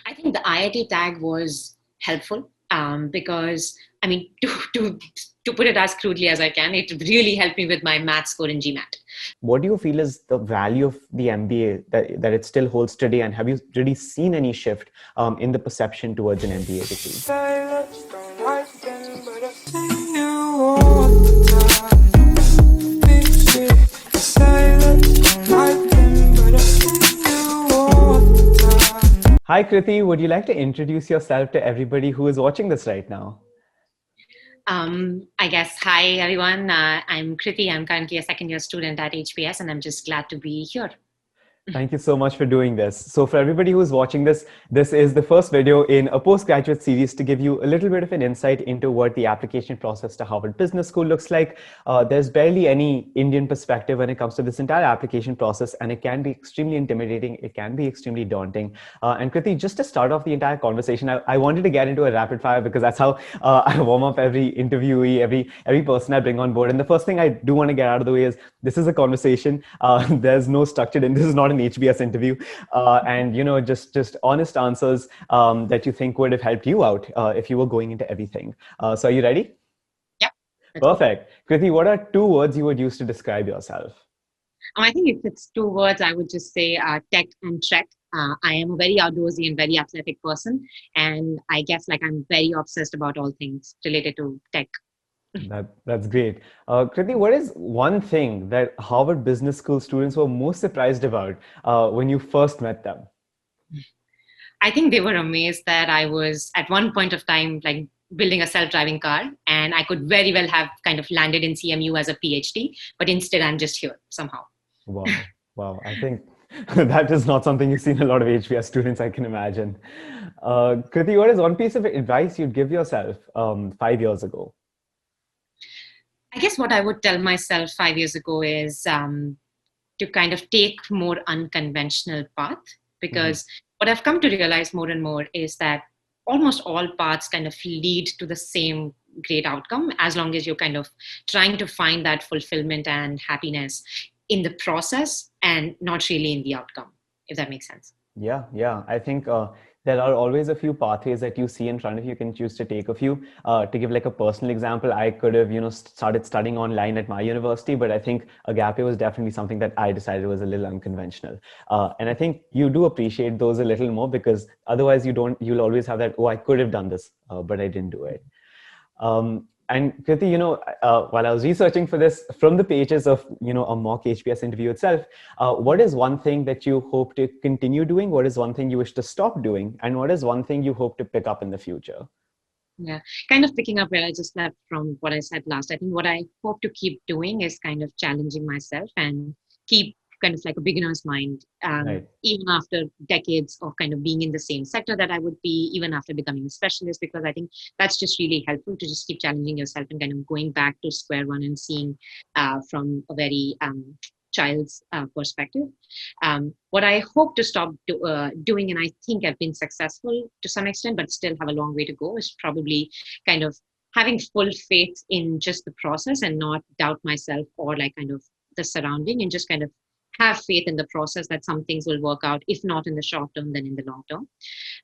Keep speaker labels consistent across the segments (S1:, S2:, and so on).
S1: I think the IIT tag was helpful because, I mean, to put it as crudely as I can, it really helped me with my math score in GMAT.
S2: What do you feel is the value of the MBA that it still holds today? And have you really seen any shift in the perception towards an MBA degree? Hi, Kriti. Would you like to introduce yourself to everybody who is watching this right now?
S1: I guess, hi everyone. I'm Kriti. I'm currently a second year student at HBS, and I'm just glad to be here.
S2: Thank you so much for doing this. So for everybody who's watching this, this is the first video in a postgraduate series to give you a little bit of an insight into what the application process to Harvard Business School looks like. There's barely any Indian perspective when it comes to this entire application process, and it can be extremely intimidating. It can be extremely daunting. And Kriti, just to start off the entire conversation, I wanted to get into a rapid fire because that's how I warm up every interviewee, every person I bring on board. And the first thing I do want to get out of the way is this is a conversation. There's no structure, and this is not an HBS interview, and just honest answers that you think would have helped you out if you were going into everything. So are you ready?
S1: Yeah.
S2: Perfect. Kriti, what are 2 words you would use to describe yourself?
S1: I think if it's 2 words, I would just say tech and trek. I am a very outdoorsy and very athletic person, and I guess I'm very obsessed about all things related to tech.
S2: That's great. Kriti, what is one thing that Harvard Business School students were most surprised about when you first met them?
S1: I think they were amazed that I was at one point of time building a self-driving car, and I could very well have kind of landed in CMU as a PhD, but instead I'm just here somehow.
S2: Wow. I think that is not something you've seen a lot of HBS students, I can imagine. Kriti, what is one piece of advice you'd give yourself 5 years ago?
S1: I guess what I would tell myself 5 years ago is to kind of take more unconventional path, because what I've come to realize more and more is that almost all paths kind of lead to the same great outcome, as long as you're kind of trying to find that fulfillment and happiness in the process and not really in the outcome, if that makes sense.
S2: Yeah. I think there are always a few pathways that you see in front of you. You can choose to take a few. To give a personal example, I could have, started studying online at my university, but I think a gap year was definitely something that I decided was a little unconventional. And I think you do appreciate those a little more, because otherwise you'll always have that, oh, I could have done this, but I didn't do it. And Kriti, while I was researching for this, from the pages of, a mock HBS interview itself, what is one thing that you hope to continue doing? What is one thing you wish to stop doing? And what is one thing you hope to pick up in the future?
S1: Yeah, kind of picking up where I just left from what I said last. I think what I hope to keep doing is kind of challenging myself and keep kind of a beginner's mind,
S2: Right.
S1: even after decades of kind of being in the same sector that I would be, even after becoming a specialist, because I think that's just really helpful to just keep challenging yourself and kind of going back to square one and seeing from a very child's perspective. What I hope to stop doing, and I think I've been successful to some extent, but still have a long way to go, is probably kind of having full faith in just the process and not doubt myself or kind of the surrounding, and just kind of have faith in the process that some things will work out, if not in the short term, then in the long term.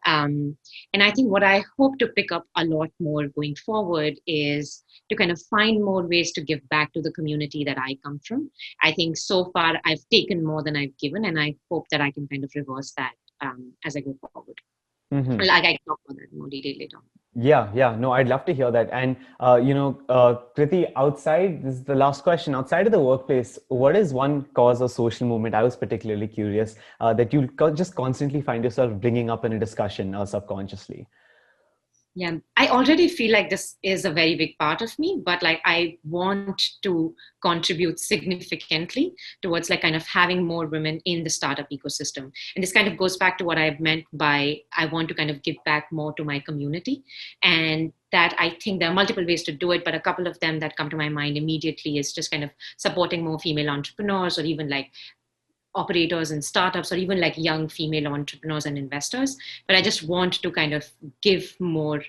S1: And I think what I hope to pick up a lot more going forward is to kind of find more ways to give back to the community that I come from. I think so far I've taken more than I've given, and I hope that I can kind of reverse that as I go forward. I can talk about that in more detail later on.
S2: Yeah. No, I'd love to hear that. And, Kriti, this is the last question. Outside of the workplace, what is one cause or social movement? I was particularly curious that you just constantly find yourself bringing up in a discussion subconsciously.
S1: Yeah, I already feel like this is a very big part of me, but I want to contribute significantly towards kind of having more women in the startup ecosystem. And this kind of goes back to what I've meant by I want to kind of give back more to my community. And that I think there are multiple ways to do it, but a couple of them that come to my mind immediately is just kind of supporting more female entrepreneurs, or even operators and startups, or even young female entrepreneurs and investors. But I just want to kind of give more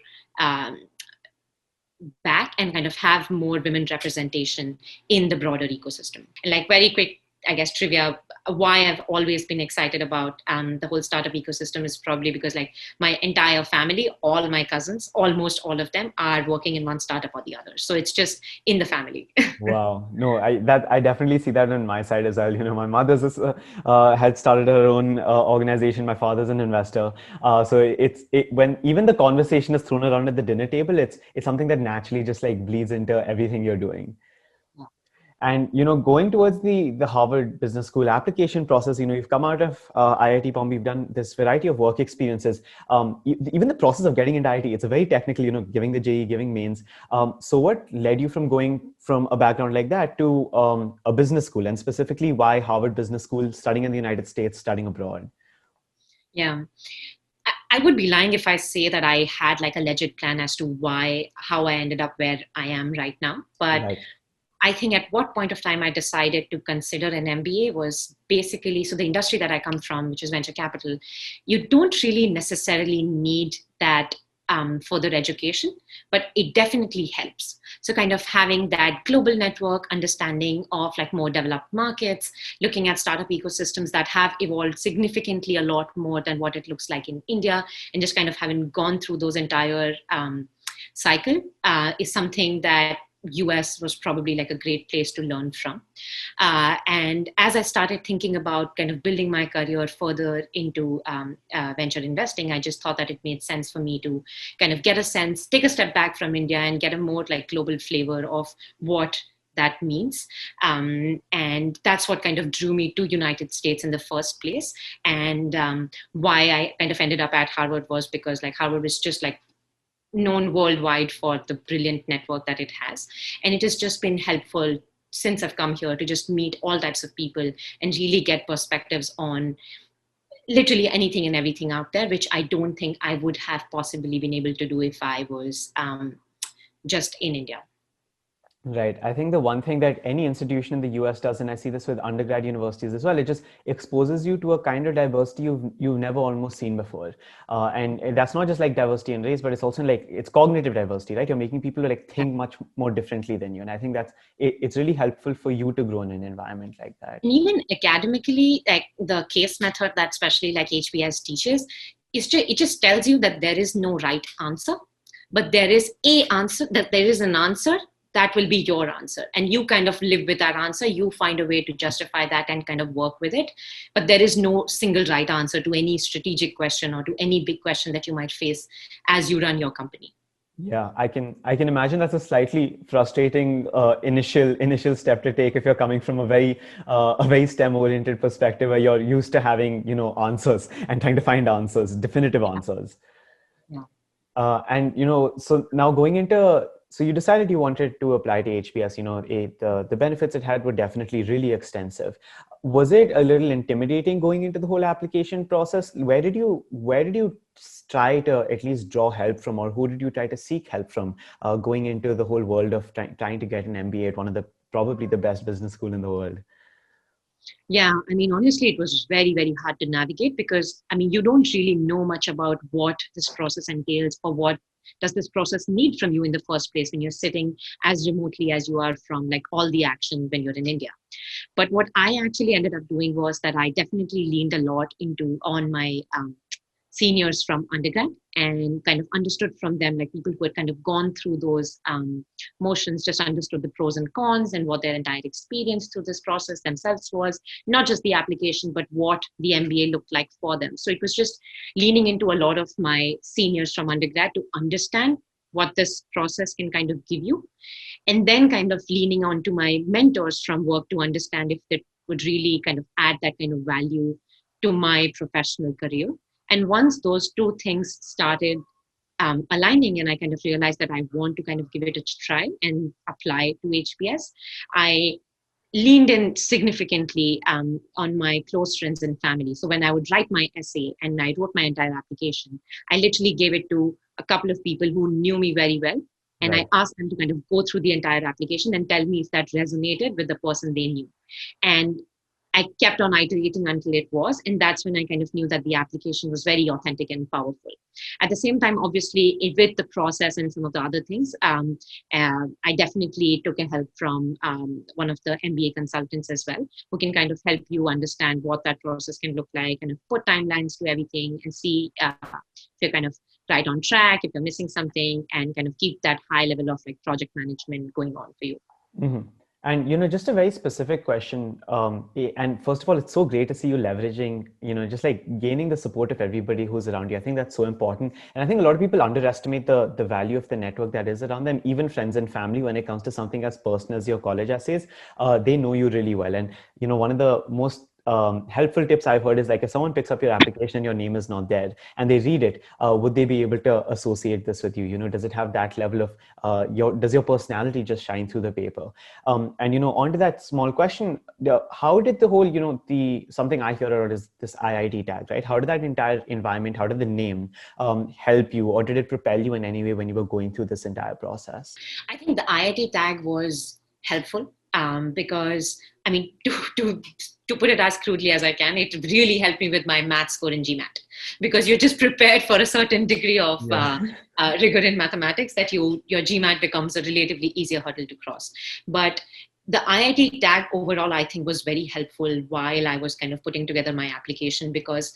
S1: back and kind of have more women representation in the broader ecosystem. And very quick I guess, trivia, why I've always been excited about the whole startup ecosystem is probably because like my entire family, all my cousins, almost all of them are working in one startup or the other. So it's just in the family.
S2: Wow. No, I definitely see that on my side as well. My mother's had started her own organization. My father's an investor. So when even the conversation is thrown around at the dinner table, it's something that naturally just like bleeds into everything you're doing. And going towards the Harvard Business School application process, you've come out of IIT Bombay, you've done this variety of work experiences. Even the process of getting into IIT, it's a very technical, giving the JE, giving mains. So what led you from going from a background like that to a business school, and specifically why Harvard Business School, studying in the United States, studying abroad?
S1: Yeah. I would be lying if I say that I had like a legit plan as to how I ended up where I am right now. But
S2: Right.
S1: I think at what point of time I decided to consider an MBA was basically, so the industry that I come from, which is venture capital, you don't really necessarily need that further education, but it definitely helps. So kind of having that global network, understanding of like more developed markets, looking at startup ecosystems that have evolved significantly a lot more than what it looks like in India, and just kind of having gone through those entire cycle is something that US was probably like a great place to learn from. And as I started thinking about kind of building my career further into venture investing, I just thought that it made sense for me to kind of get a sense, take a step back from India and get a more like global flavor of what that means. And that's what kind of drew me to United States in the first place. And why I kind of ended up at Harvard was because like Harvard is just like known worldwide for the brilliant network that it has. And it has just been helpful since I've come here to just meet all types of people and really get perspectives on literally anything and everything out there, which I don't think I would have possibly been able to do if I was just in India.
S2: Right. I think the one thing that any institution in the US does, and I see this with undergrad universities as well, it just exposes you to a kind of diversity you've never almost seen before. And that's not just like diversity in race, but it's also like it's cognitive diversity, right? You're making people like think much more differently than you. And I think it's really helpful for you to grow in an environment like that.
S1: And even academically, like the case method that especially like HBS teaches, it just tells you that there is no right answer, but there is an answer that will be your answer, and you kind of live with that answer. You find a way to justify that and kind of work with it, but there is no single right answer to any strategic question or to any big question that you might face as you run your company.
S2: Yeah, I can imagine that's a slightly frustrating initial step to take if you're coming from a very STEM oriented perspective where you're used to having answers and trying to find answers, definitive answers.
S1: Yeah.
S2: And so now going into, so you decided you wanted to apply to HBS. The benefits it had were definitely really extensive. Was it a little intimidating going into the whole application process? Where did you try to at least draw help from, or who did you try to seek help from going into the whole world of trying to get an MBA at one of the probably the best business school in the world?
S1: Yeah, I mean, honestly, it was very, very hard to navigate because, I mean, you don't really know much about what this process entails or what does this process need from you in the first place when you're sitting as remotely as you are from like all the action when you're in India. But what I actually ended up doing was that I definitely leaned a lot on my seniors from undergrad and kind of understood from them, like people who had kind of gone through those motions, just understood the pros and cons and what their entire experience through this process themselves was, not just the application, but what the MBA looked like for them. So it was just leaning into a lot of my seniors from undergrad to understand what this process can kind of give you. And then kind of leaning on to my mentors from work to understand if that would really kind of add that kind of value to my professional career. And once those two things started aligning and I kind of realized that I want to kind of give it a try and apply to HBS, I leaned in significantly on my close friends and family. So when I would write my essay and I wrote my entire application, I literally gave it to a couple of people who knew me very well. And
S2: Right.
S1: I asked them to kind of go through the entire application and tell me if that resonated with the person they knew. And I kept on iterating until it was, and that's when I kind of knew that the application was very authentic and powerful. At the same time, obviously, with the process and some of the other things, I definitely took a help from one of the MBA consultants as well, who can kind of help you understand what that process can look like and put timelines to everything and see if you're kind of right on track, if you're missing something, and kind of keep that high level of like project management going on for you.
S2: Mm-hmm. And, just a very specific question. And first of all, it's so great to see you leveraging, just like gaining the support of everybody who's around you. I think that's so important. And I think a lot of people underestimate the value of the network that is around them, even friends and family, when it comes to something as personal as your college essays. They know you really well. And, one of the most helpful tips I've heard is like, if someone picks up your application and your name is not there and they read it, would they be able to associate this with you? Does it have that level of does your personality just shine through the paper? And onto that small question, how did the whole, something I hear about is this IIT tag, right? How did that entire environment, how did the name help you, or did it propel you in any way when you were going through this entire process?
S1: I think the IIT tag was helpful because, I mean, to put it as crudely as I can, it really helped me with my math score in GMAT, because you're just prepared for a certain degree of rigor in mathematics that your GMAT becomes a relatively easier hurdle to cross. But the IIT tag overall, I think, was very helpful while I was kind of putting together my application, because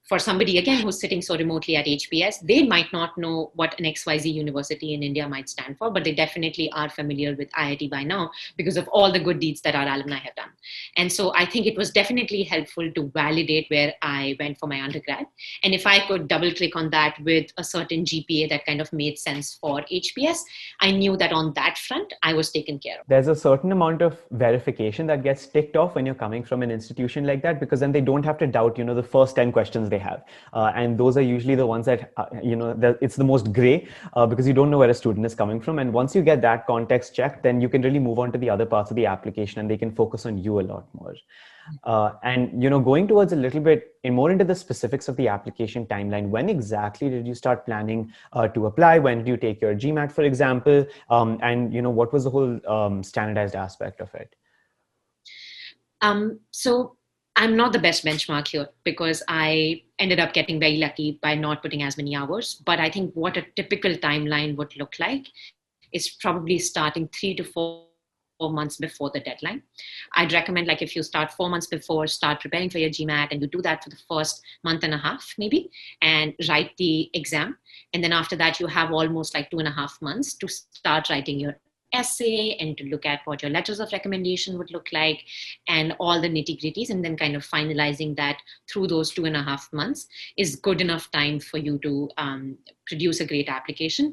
S1: for somebody, again, who's sitting so remotely at HBS, they might not know what an XYZ university in India might stand for, but they definitely are familiar with IIT by now because of all the good deeds that our alumni have done. And so I think it was definitely helpful to validate where I went for my undergrad. And if I could double click on that with a certain GPA that kind of made sense for HBS, I knew that on that front, I was taken care of.
S2: There's a certain amount of verification that gets ticked off when you're coming from an institution like that, because then they don't have to doubt, the first 10 questions they have. And those are usually the ones that, it's the most gray because you don't know where a student is coming from. And once you get that context checked, then you can really move on to the other parts of the application and they can focus on you a lot more. And, going towards a little bit more into the specifics of the application timeline, when exactly did you start planning to apply? When did you take your GMAT, for example? And, what was the whole standardized aspect of it?
S1: So I'm not the best benchmark here because I ended up getting very lucky by not putting as many hours. But I think what a typical timeline would look like is probably starting 3 to 4 months before the deadline. I'd recommend, like, if you start 4 months before, start preparing for your GMAT, and you do that for the first month and a half maybe, and write the exam. And then after that, you have almost like 2.5 months to start writing your essay and to look at what your letters of recommendation would look like and all the nitty-gritties, and then kind of finalizing that through those 2.5 months is good enough time for you to produce a great application.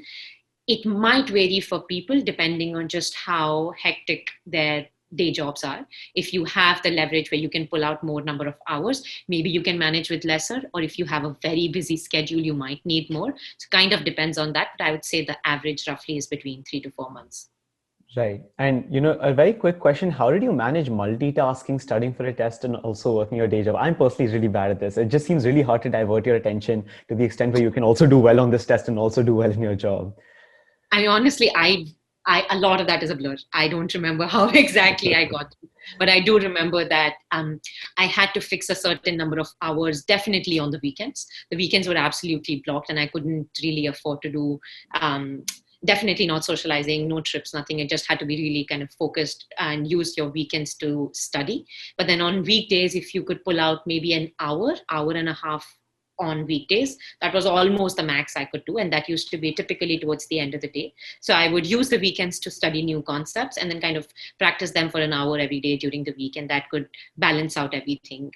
S1: It might vary for people depending on just how hectic their day jobs are. If you have the leverage where you can pull out more number of hours, maybe you can manage with lesser, or if you have a very busy schedule, you might need more. So kind of depends on that, but I would say the average roughly is between 3 to 4 months.
S2: Right. And, a very quick question, how did you manage multitasking, studying for a test and also working your day job? I'm personally really bad at this. It just seems really hard to divert your attention to the extent where you can also do well on this test and also do well in your job.
S1: I mean, honestly, I a lot of that is a blur. I don't remember how exactly I got to, but I do remember that I had to fix a certain number of hours, definitely on the weekends. The weekends were absolutely blocked and I couldn't really afford to do definitely not socializing, no trips, nothing. It just had to be really kind of focused and use your weekends to study. But then on weekdays, if you could pull out maybe an hour and a half on weekdays, that was almost the max I could do. And that used to be typically towards the end of the day. So I would use the weekends to study new concepts and then kind of practice them for an hour every day during the week. And that could balance out everything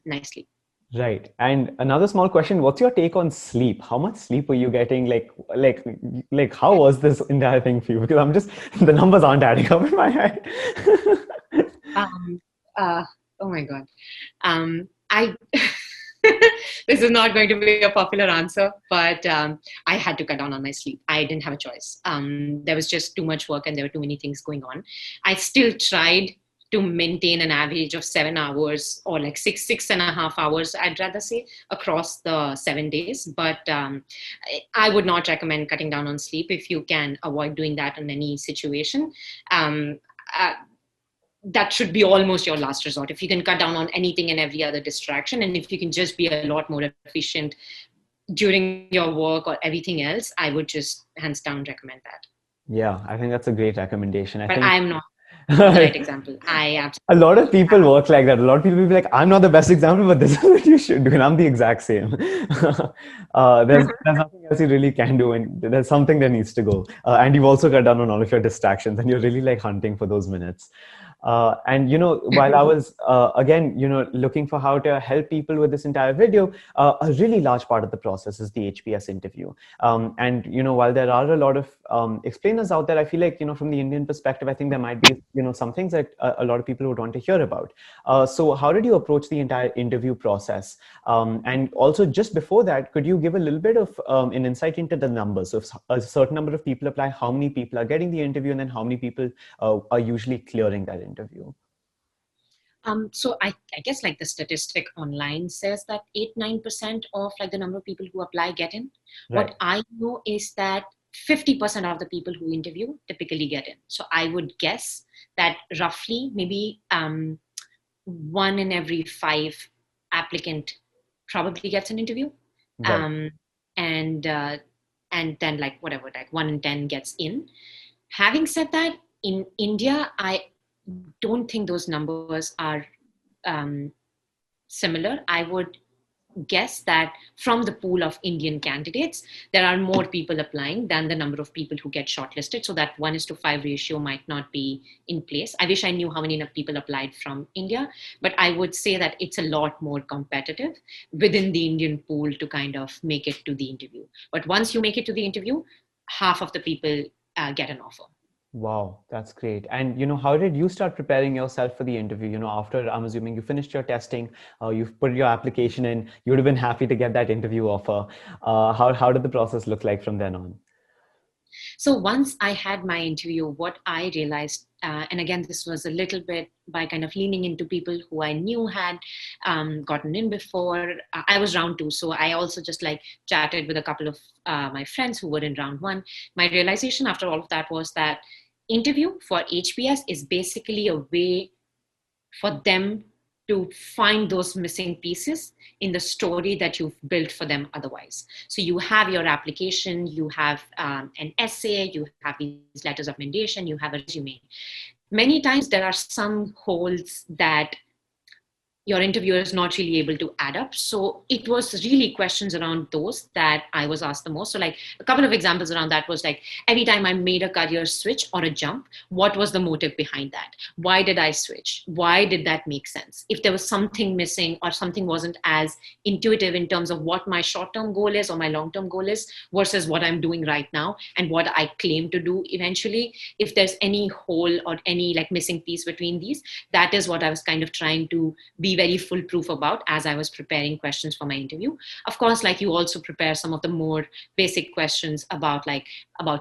S1: nicely.
S2: Right. And another small question, what's your take on sleep? How much sleep were you getting? Like how was this entire thing for you? Because I'm just, the numbers aren't adding up in my head.
S1: Oh my God. I this is not going to be a popular answer, but I had to cut down on my sleep. I didn't have a choice. There was just too much work and there were too many things going on. I still tried to maintain an average of 7 hours or like 6.5 hours, I'd rather say, across the 7 days. But I would not recommend cutting down on sleep if you can avoid doing that in any situation. that should be almost your last resort. If you can cut down on anything and every other distraction, and if you can just be a lot more efficient during your work or everything else, I would just hands down recommend that.
S2: Yeah, I think that's a great recommendation. I
S1: But
S2: think
S1: I'm not the right example. I
S2: a
S1: absolutely
S2: lot of people work like that. A lot of people will be like, I'm not the best example, but this is what you should do. And I'm the exact same. There's nothing else you really can do. And there's something that needs to go. And you've also cut down on all of your distractions and you're really like hunting for those minutes. And, you know, while I was, again, you know, looking for how to help people with this entire video, a really large part of the process is the HBS interview. And, you know, while there are a lot of explainers out there, I feel like, you know, from the Indian perspective, I think there might be, you know, some things that a lot of people would want to hear about. So how did you approach the entire interview process? And also just before that, could you give a little bit of an insight into the numbers? So if a certain number of people apply, how many people are getting the interview, and then how many people are usually clearing that interview?
S1: So I guess like the statistic online says that 8-9% of like the number of people who apply get in.
S2: Right.
S1: What I know is that 50% of the people who interview typically get in. So I would guess that roughly maybe 1 in every 5 applicant probably gets an interview.
S2: Right.
S1: And then like whatever, like 1 in 10 gets in. Having said that, in India, I don't think those numbers are similar. I would guess that from the pool of Indian candidates, there are more people applying than the number of people who get shortlisted. So that 1:5 ratio might not be in place. I wish I knew how many people applied from India, but I would say that it's a lot more competitive within the Indian pool to kind of make it to the interview. But once you make it to the interview, half of the people get an offer.
S2: Wow, that's great. And, you know, how did you start preparing yourself for the interview? You know, after, I'm assuming you finished your testing, you've put your application in, you would have been happy to get that interview offer. How did the process look like from then on?
S1: So once I had my interview, what I realized, and again, this was a little bit by kind of leaning into people who I knew had gotten in before. I was round 2, so I also just like chatted with a couple of my friends who were in round 1. My realization after all of that was that interview for HBS is basically a way for them to find those missing pieces in the story that you've built for them otherwise. So you have your application, you have an essay, you have these letters of recommendation, you have a resume. Many times there are some holes that your interviewer is not really able to add up. So it was really questions around those that I was asked the most. So like a couple of examples around that was like, every time I made a career switch or a jump, what was the motive behind that? Why did I switch? Why did that make sense? If there was something missing or something wasn't as intuitive in terms of what my short-term goal is or my long-term goal is versus what I'm doing right now and what I claim to do eventually, if there's any hole or any like missing piece between these, that is what I was kind of trying to be very foolproof about as I was preparing questions for my interview. Of course, like you also prepare some of the more basic questions about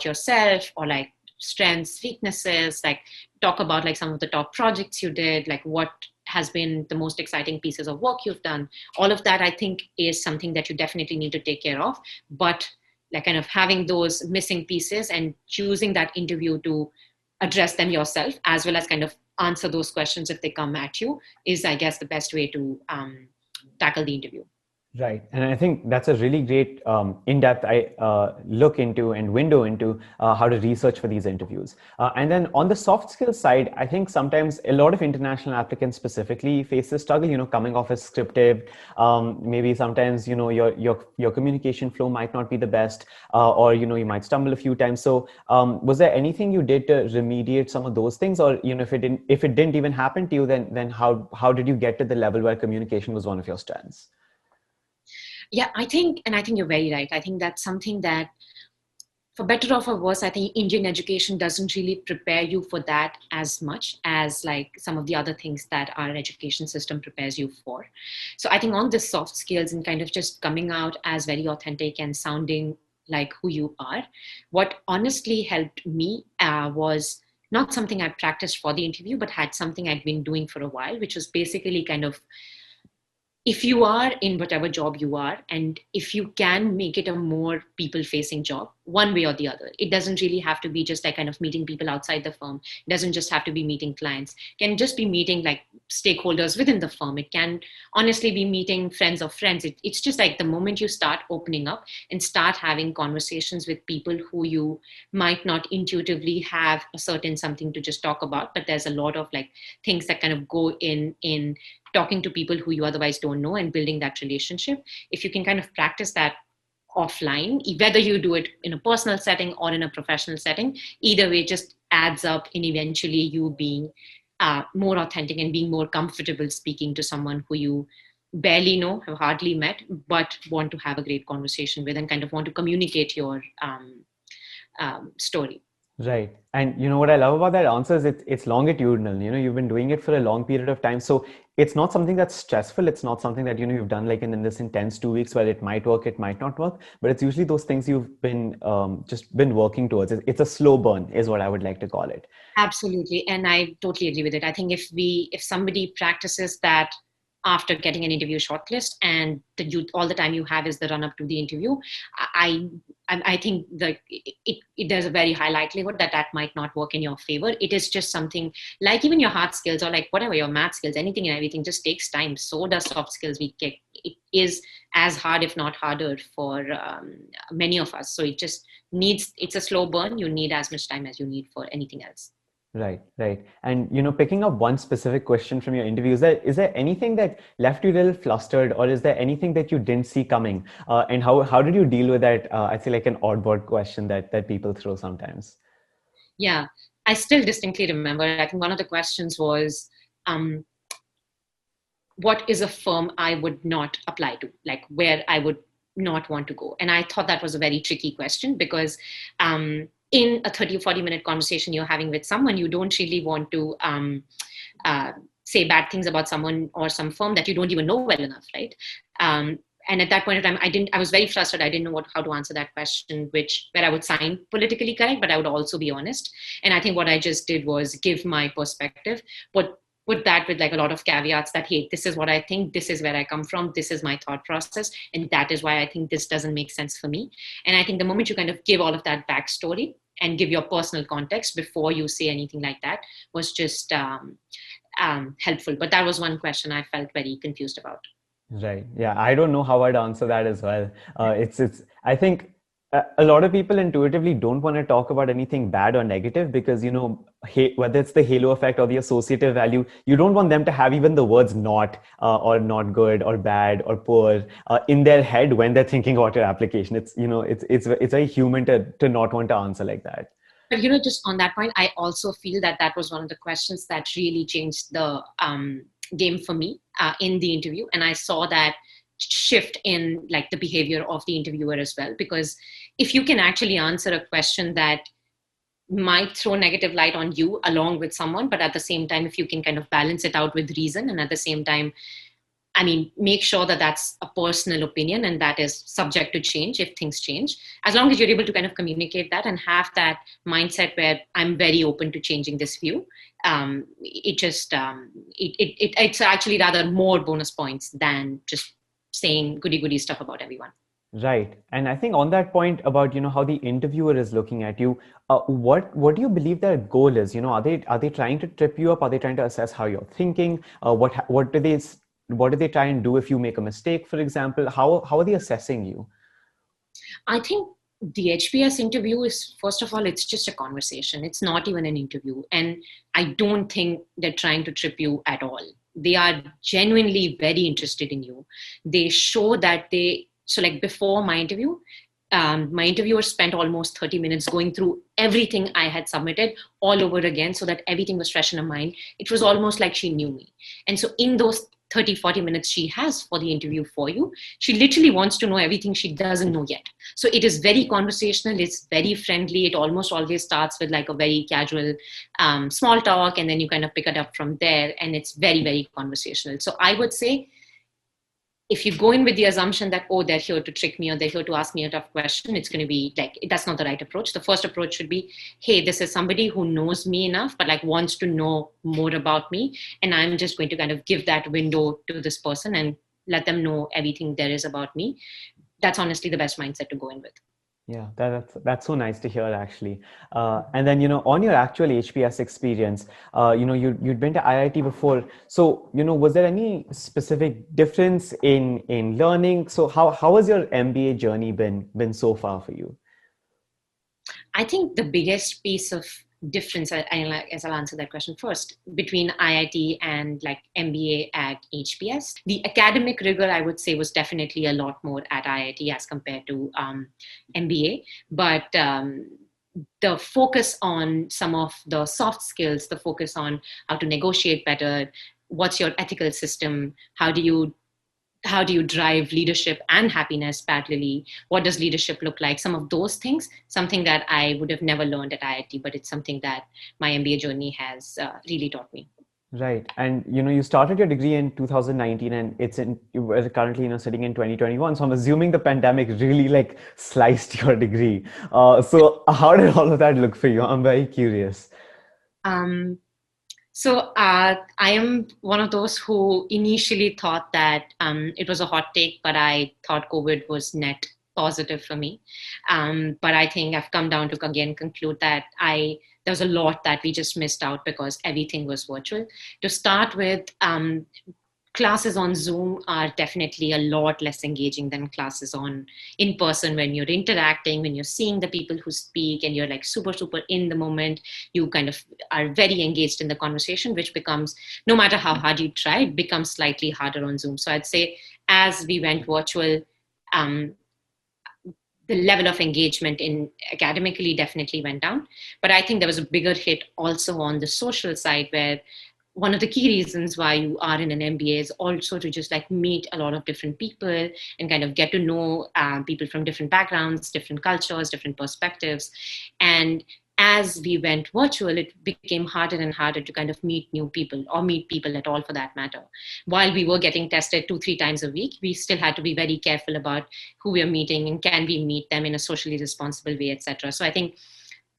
S1: yourself or like strengths, weaknesses, like talk about like some of the top projects you did, like what has been the most exciting pieces of work you've done. All of that I think is something that you definitely need to take care of, but like kind of having those missing pieces and choosing that interview to address them yourself as well as kind of answer those questions if they come at you is, I guess, the best way to tackle the interview.
S2: Right. And I think that's a really great in-depth look into and window into how to research for these interviews. And then on the soft skills side, I think sometimes a lot of international applicants specifically face this struggle, you know, coming off as scripted. Maybe sometimes, you know, your communication flow might not be the best, or, you know, you might stumble a few times. So was there anything you did to remediate some of those things? Or, you know, if it didn't even happen to you, then how did you get to the level where communication was one of your strengths?
S1: Yeah, I think you're very right. I think that's something that, for better or for worse, I think Indian education doesn't really prepare you for that as much as like some of the other things that our education system prepares you for. So I think on the soft skills and kind of just coming out as very authentic and sounding like who you are, what honestly helped me was not something I practiced for the interview, but had something I'd been doing for a while, which was basically kind of, if you are in whatever job you are, and if you can make it a more people facing job, one way or the other. It doesn't really have to be just like kind of meeting people outside the firm. It doesn't just have to be meeting clients. It can just be meeting like stakeholders within the firm. It can honestly be meeting friends of friends. It's just like the moment you start opening up and start having conversations with people who you might not intuitively have a certain something to just talk about, but there's a lot of like things that kind of go in talking to people who you otherwise don't know and building that relationship. If you can kind of practice that offline, whether you do it in a personal setting or in a professional setting, either way just adds up in eventually you being more authentic and being more comfortable speaking to someone who you barely know, have hardly met, but want to have a great conversation with and kind of want to communicate your story.
S2: Right. And you know what I love about that answer is it's longitudinal. You know, you've been doing it for a long period of time. So it's not something that's stressful. It's not something that, you know, you've done like in this intense 2 weeks where it might work, it might not work, but it's usually those things you've been just been working towards. It's a slow burn is what I would like to call it.
S1: Absolutely. And I totally agree with it. I think if somebody practices that after getting an interview shortlist and all the time you have is the run up to the interview, I think that there's a very high likelihood that might not work in your favor. It is just something like even your hard skills or like whatever your math skills, anything and everything just takes time. So does soft skills. It is as hard, if not harder, for many of us. So it's a slow burn. You need as much time as you need for anything else.
S2: Right, right. And, you know, picking up one specific question from your interview, is there anything that left you a little flustered, or is there anything that you didn't see coming? And how did you deal with that? I feel like an oddball question that people throw sometimes.
S1: Yeah, I still distinctly remember, I think one of the questions was, what is a firm I would not apply to, like where I would not want to go? And I thought that was a very tricky question because in a 30 or 40 minute conversation you're having with someone, you don't really want to say bad things about someone or some firm that you don't even know well enough, right? And at that point of time, I was very flustered. I didn't know how to answer that question, where I would sound politically correct, but I would also be honest. And I think what I just did was give my perspective, but put that with like a lot of caveats that, hey, this is what I think, this is where I come from, this is my thought process, and that is why I think this doesn't make sense for me. And I think the moment you kind of give all of that backstory and give your personal context before you say anything like that was just helpful. But that was one question I felt very confused about.
S2: Right. Yeah. I don't know how I'd answer that as well. I think a lot of people intuitively don't want to talk about anything bad or negative because, you know, whether it's the halo effect or the associative value, you don't want them to have even the words not or not good or bad or poor in their head when they're thinking about your application. It's, you know, it's very human to not want to answer like that.
S1: But, you know, just on that point, I also feel that was one of the questions that really changed the game for me in the interview. And I saw that shift in like the behavior of the interviewer as well, because if you can actually answer a question that might throw negative light on you along with someone, but at the same time, if you can kind of balance it out with reason, and at the same time, I mean, make sure that that's a personal opinion and that is subject to change if things change. As long as you're able to kind of communicate that and have that mindset where I'm very open to changing this view, it's actually rather more bonus points than just saying goody stuff about everyone.
S2: Right. And I think on that point about, you know, how the interviewer is looking at you, what do you believe their goal is? You know, are they trying to trip you up? Are they trying to assess how you're thinking? What do they try and do if you make a mistake, for example? How are they assessing you?
S1: I think the HBS interview is, first of all, it's just a conversation. It's not even an interview. And I don't think they're trying to trip you at all. They are genuinely very interested in you. They show that so like before my interviewer spent almost 30 minutes going through everything I had submitted all over again so that everything was fresh in her mind. It was almost like she knew me. And so in those 30, 40 minutes she has for the interview for you, she literally wants to know everything she doesn't know yet. So it is very conversational. It's very friendly. It almost always starts with like a very casual small talk, and then you kind of pick it up from there. And it's very, very conversational. So I would say, if you go in with the assumption that, oh, they're here to trick me or they're here to ask me a tough question, it's going to be like, that's not the right approach. The first approach should be, hey, this is somebody who knows me enough, but like wants to know more about me. And I'm just going to kind of give that window to this person and let them know everything there is about me. That's honestly the best mindset to go in with.
S2: Yeah, that's so nice to hear, actually. And then, on your actual HBS experience, you'd been to IIT before. So, was there any specific difference in learning? So, how has your MBA journey been so far for you?
S1: I think the biggest piece of difference, as I'll answer that question first, between IIT and like MBA at HBS, the academic rigor I would say was definitely a lot more at IIT as compared to MBA. But the focus on some of the soft skills, the focus on how to negotiate better, what's your ethical system, how do you drive leadership and happiness parallelly? What does leadership look like? Some of those things, something that I would have never learned at IIT, but it's something that my MBA journey has really taught me.
S2: Right. And you started your degree in 2019 and you're currently, sitting in 2021. So I'm assuming the pandemic really like sliced your degree. So how did all of that look for you? I'm very curious.
S1: Um, so I am one of those who initially thought that it was a hot take, but I thought COVID was net positive for me. But I think I've come down to again conclude that there was a lot that we just missed out because everything was virtual. To start with, classes on Zoom are definitely a lot less engaging than classes on in person when you're interacting, when you're seeing the people who speak and you're like super, super in the moment. You kind of are very engaged in the conversation, which becomes, no matter how hard you try, it becomes slightly harder on Zoom. So I'd say as we went virtual, um, the level of engagement in academically definitely went down. But I think there was a bigger hit also on the social side where one of the key reasons why you are in an MBA is also to just like meet a lot of different people and kind of get to know people from different backgrounds, different cultures, different perspectives. And as we went virtual, it became harder and harder to kind of meet new people or meet people at all for that matter. While we were getting tested 2-3 times a week, we still had to be very careful about who we are meeting and can we meet them in a socially responsible way, etc. So I think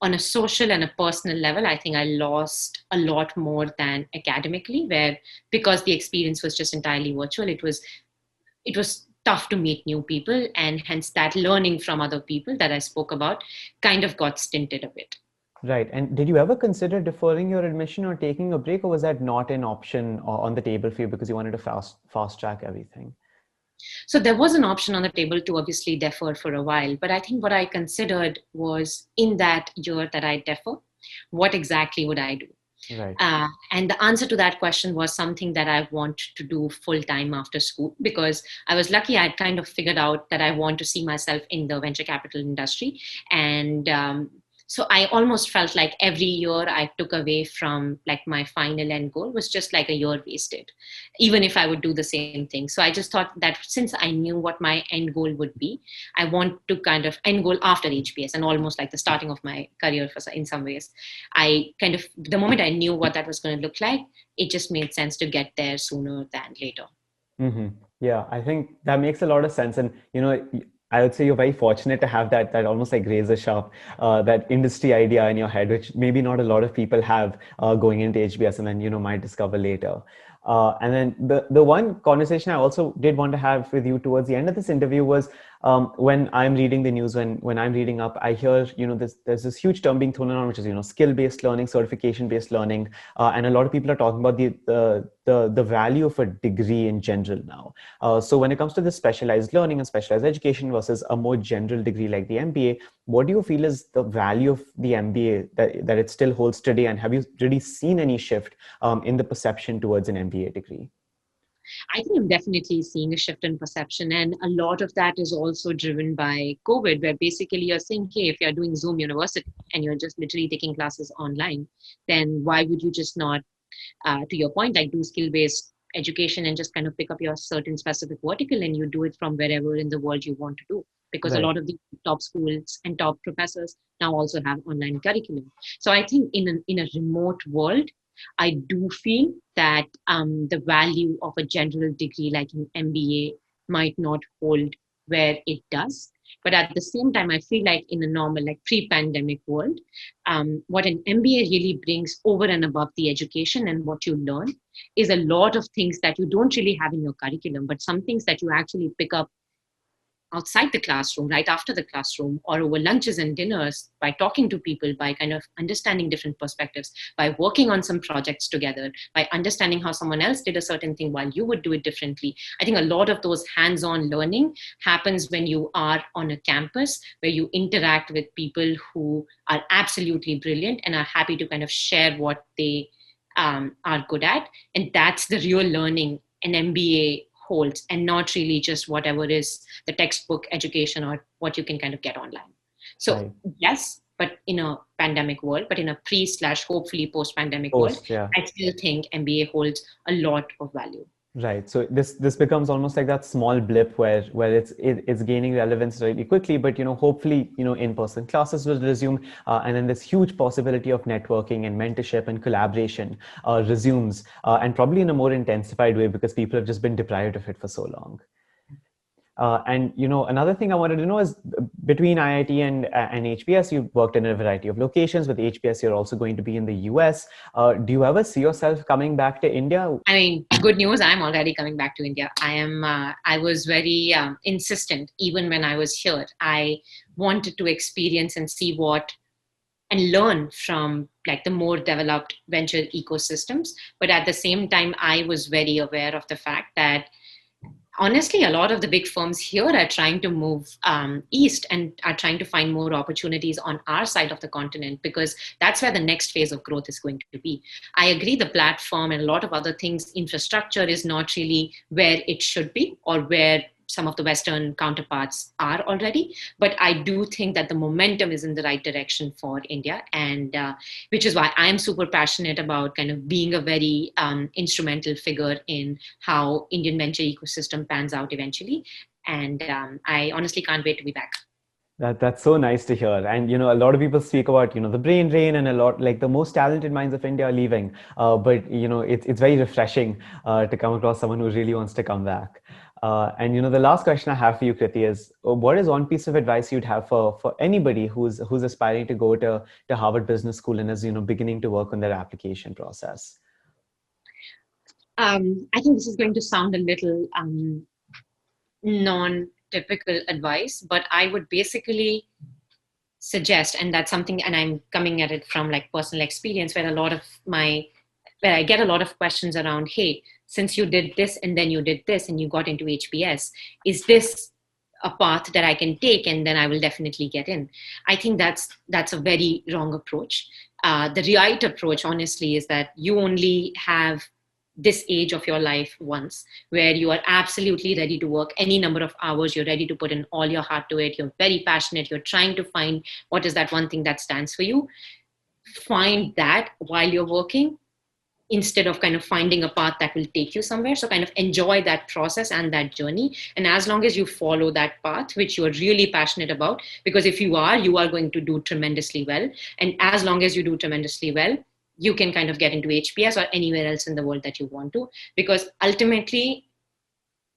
S1: on a social and a personal level, I think I lost a lot more than academically, where because the experience was just entirely virtual, it was tough to meet new people, and hence that learning from other people that I spoke about kind of got stinted a bit.
S2: Right. And did you ever consider deferring your admission or taking a break, or was that not an option on the table for you because you wanted to fast track everything?
S1: So there was an option on the table to obviously defer for a while, but I think what I considered was in that year that I defer, what exactly would I do?
S2: Right.
S1: And the answer to that question was something that I want to do full time after school, because I was lucky I'd kind of figured out that I want to see myself in the venture capital industry. And so I almost felt like every year I took away from like my final end goal was just like a year wasted, even if I would do the same thing. So I just thought that since I knew what my end goal would be, I want to kind of end goal after HBS and almost like the starting of my career in some ways. I kind of, the moment I knew what that was going to look like, it just made sense to get there sooner than later.
S2: Mm-hmm. Yeah, I think that makes a lot of sense. And, I would say you're very fortunate to have that almost like razor sharp, that industry idea in your head, which maybe not a lot of people have going into HBS and then, might discover later. And then the one conversation I also did want to have with you towards the end of this interview was when I'm reading the news, when I'm reading up, I hear, there's this huge term being thrown around, which is, skill-based learning, certification-based learning. And a lot of people are talking about the value of a degree in general now. So when it comes to the specialized learning and specialized education versus a more general degree like the MBA, what do you feel is the value of the MBA that it still holds today? And have you really seen any shift in the perception towards an MBA degree?
S1: I think I'm definitely seeing a shift in perception. And a lot of that is also driven by COVID, where basically you're saying, hey, if you're doing Zoom University and you're just literally taking classes online, then why would you just not, to your point, like do skill based education and just kind of pick up your certain specific vertical and you do it from wherever in the world you want to do? Because a
S2: Right.
S1: lot of the top schools and top professors now also have online curriculum. So I think in a remote world, I do feel that the value of a general degree like an MBA might not hold where it does. But at the same time, I feel like in a normal, like pre-pandemic world, what an MBA really brings over and above the education and what you learn is a lot of things that you don't really have in your curriculum, but some things that you actually pick up outside the classroom, right after the classroom, or over lunches and dinners, by talking to people, by kind of understanding different perspectives, by working on some projects together, by understanding how someone else did a certain thing while you would do it differently. I think a lot of those hands-on learning happens when you are on a campus where you interact with people who are absolutely brilliant and are happy to kind of share what they are good at. And that's the real learning an MBA holds, and not really just whatever is the textbook education or what you can kind of get online. So
S2: Right.
S1: yes, but in a pandemic world, but in a pre/hopefully post-pandemic world,
S2: Post, yeah.
S1: I still think MBA holds a lot of value.
S2: Right. So this becomes almost like that small blip where it's gaining relevance really quickly, but hopefully in-person classes will resume, and then this huge possibility of networking and mentorship and collaboration resumes, and probably in a more intensified way because people have just been deprived of it for so long. And another thing I wanted to know is between IIT and HBS, you've worked in a variety of locations. With HBS, you're also going to be in the US. Do you ever see yourself coming back to India?
S1: I mean, good news, I'm already coming back to India. I was very insistent, even when I was here. I wanted to experience and see what and learn from like the more developed venture ecosystems. But at the same time, I was very aware of the fact that honestly, a lot of the big firms here are trying to move east and are trying to find more opportunities on our side of the continent, because that's where the next phase of growth is going to be. I agree the platform and a lot of other things, infrastructure is not really where it should be or where some of the Western counterparts are already. But I do think that the momentum is in the right direction for India. And which is why I'm super passionate about kind of being a very instrumental figure in how Indian venture ecosystem pans out eventually. And I honestly can't wait to be back.
S2: That's so nice to hear. And a lot of people speak about the brain drain, and a lot like the most talented minds of India are leaving. But it's very refreshing to come across someone who really wants to come back. And the last question I have for you, Kriti, is what is one piece of advice you'd have for anybody who's aspiring to go to Harvard Business School and is beginning to work on their application process?
S1: I think this is going to sound a little non-typical advice, but I would basically suggest, and that's something, and I'm coming at it from like personal experience, where I get a lot of questions around, hey, since you did this and then you did this and you got into HBS, is this a path that I can take and then I will definitely get in? I think that's a very wrong approach. The right approach, honestly, is that you only have this age of your life once, where you are absolutely ready to work any number of hours. You're ready to put in all your heart to it. You're very passionate. You're trying to find what is that one thing that stands for you. Find that while you're working, instead of kind of finding a path that will take you somewhere. So kind of enjoy that process and that journey. And as long as you follow that path, which you are really passionate about, because if you are going to do tremendously well. And as long as you do tremendously well, you can kind of get into HBS or anywhere else in the world that you want to. Because ultimately,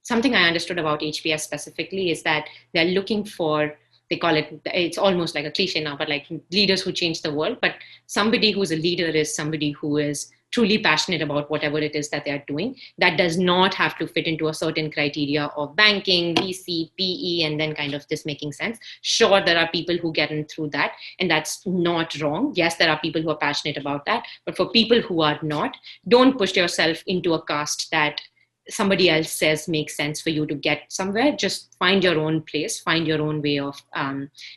S1: something I understood about HBS specifically is that they're looking for, they call it, it's almost like a cliche now, but like leaders who change the world. But somebody who's a leader is somebody who is truly passionate about whatever it is that they're doing. That does not have to fit into a certain criteria of banking, VC, PE, and then kind of this making sense. Sure, there are people who get in through that, and that's not wrong. Yes, there are people who are passionate about that. But for people who are not, don't push yourself into a caste that somebody else says makes sense for you to get somewhere. Just find your own place, find your own way of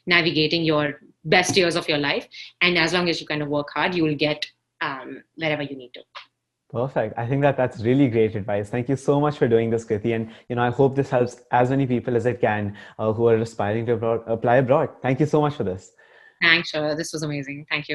S1: navigating your best years of your life. And as long as you kind of work hard, you will get wherever you need to.
S2: Perfect. I think that's really great advice. Thank you so much for doing this, Kriti. And I hope this helps as many people as it can who are aspiring to apply abroad. Thank you so much for this.
S1: Thanks, Shaurya. This was amazing. Thank you.